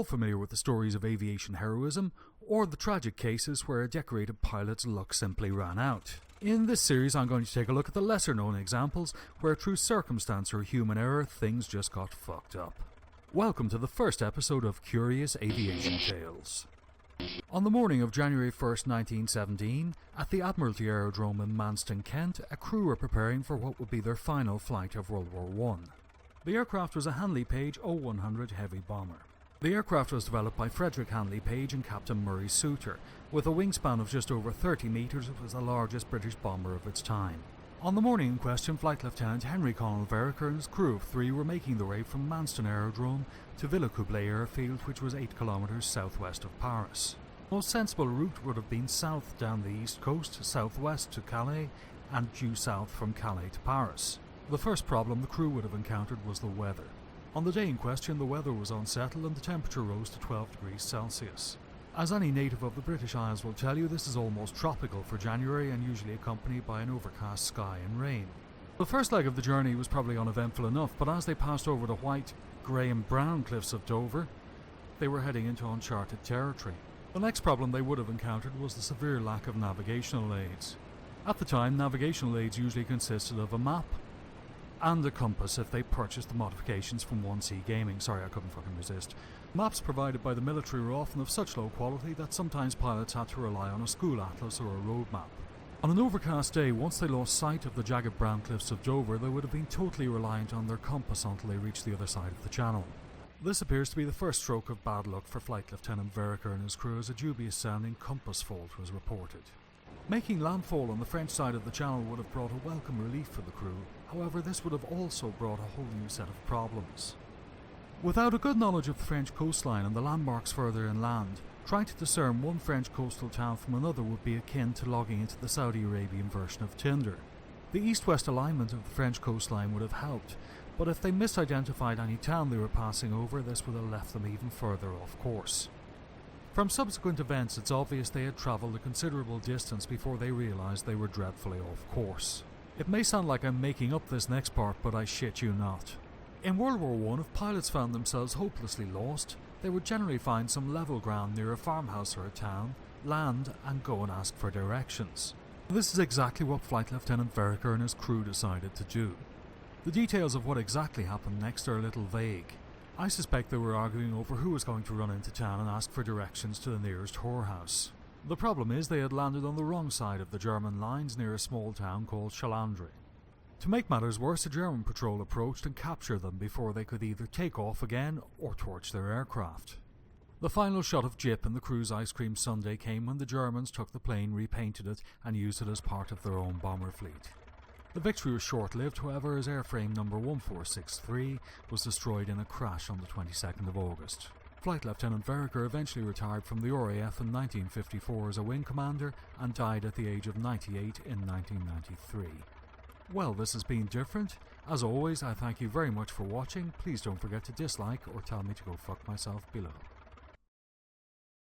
familiar with the stories of aviation heroism, or the tragic cases where a decorated pilot's luck simply ran out. In this series I'm going to take a look at the lesser known examples where through circumstance or human error things just got fucked up. Welcome to the first episode of Curious Aviation Tales. On the morning of January 1st, 1917, at the Admiralty Aerodrome in Manston, Kent, a crew were preparing for what would be their final flight of World War I. The aircraft was a Handley-Page O 100 heavy bomber. The aircraft was developed by Frederick Handley-Page and Captain Murray Souter. With a wingspan of just over 30 metres, it was the largest British bomber of its time. On the morning in question, Flight Lieutenant Henry Connell Vereker and his crew of 3 were making their way from Manston Aerodrome to Villers-Coublay Airfield, which was 8 kilometres southwest of Paris. The most sensible route would have been south down the east coast, southwest to Calais, and due south from Calais to Paris. The first problem the crew would have encountered was the weather. On the day in question, the weather was unsettled and the temperature rose to 12 degrees Celsius. As any native of the British Isles will tell you, this is almost tropical for January and usually accompanied by an overcast sky and rain. The first leg of the journey was probably uneventful enough, but as they passed over the white, grey and brown cliffs of Dover, they were heading into uncharted territory. The next problem they would have encountered was the severe lack of navigational aids. At the time, navigational aids usually consisted of a map and a compass if they purchased the modifications from 1C Gaming. Sorry, I couldn't fucking resist. Maps provided by the military were often of such low quality that sometimes pilots had to rely on a school atlas or a road map. On an overcast day, once they lost sight of the jagged brown cliffs of Dover, they would have been totally reliant on their compass until they reached the other side of the channel. This appears to be the first stroke of bad luck for Flight Lieutenant Vereker and his crew, as a dubious sounding compass fault was reported. Making landfall on the French side of the channel would have brought a welcome relief for the crew. However, this would have also brought a whole new set of problems. Without a good knowledge of the French coastline and the landmarks further inland, trying to discern one French coastal town from another would be akin to logging into the Saudi Arabian version of Tinder. The east-west alignment of the French coastline would have helped, but if they misidentified any town they were passing over, this would have left them even further off course. From subsequent events, it's obvious they had travelled a considerable distance before they realised they were dreadfully off course. It may sound like I'm making up this next part, but I shit you not. In World War I, if pilots found themselves hopelessly lost, they would generally find some level ground near a farmhouse or a town, land and go and ask for directions. This is exactly what Flight Lieutenant Vereker and his crew decided to do. The details of what exactly happened next are a little vague. I suspect they were arguing over who was going to run into town and ask for directions to the nearest whorehouse. The problem is they had landed on the wrong side of the German lines near a small town called Chalandry. To make matters worse, a German patrol approached and captured them before they could either take off again or torch their aircraft. The final shot of Jip and the crew's ice cream sundae came when the Germans took the plane, repainted it and used it as part of their own bomber fleet. The victory was short-lived, however, as airframe number 1463 was destroyed in a crash on the 22nd of August. Flight Lieutenant Vereker eventually retired from the RAF in 1954 as a wing commander and died at the age of 98 in 1993. Well, this has been different. As always, I thank you very much for watching. Please don't forget to dislike or tell me to go fuck myself below.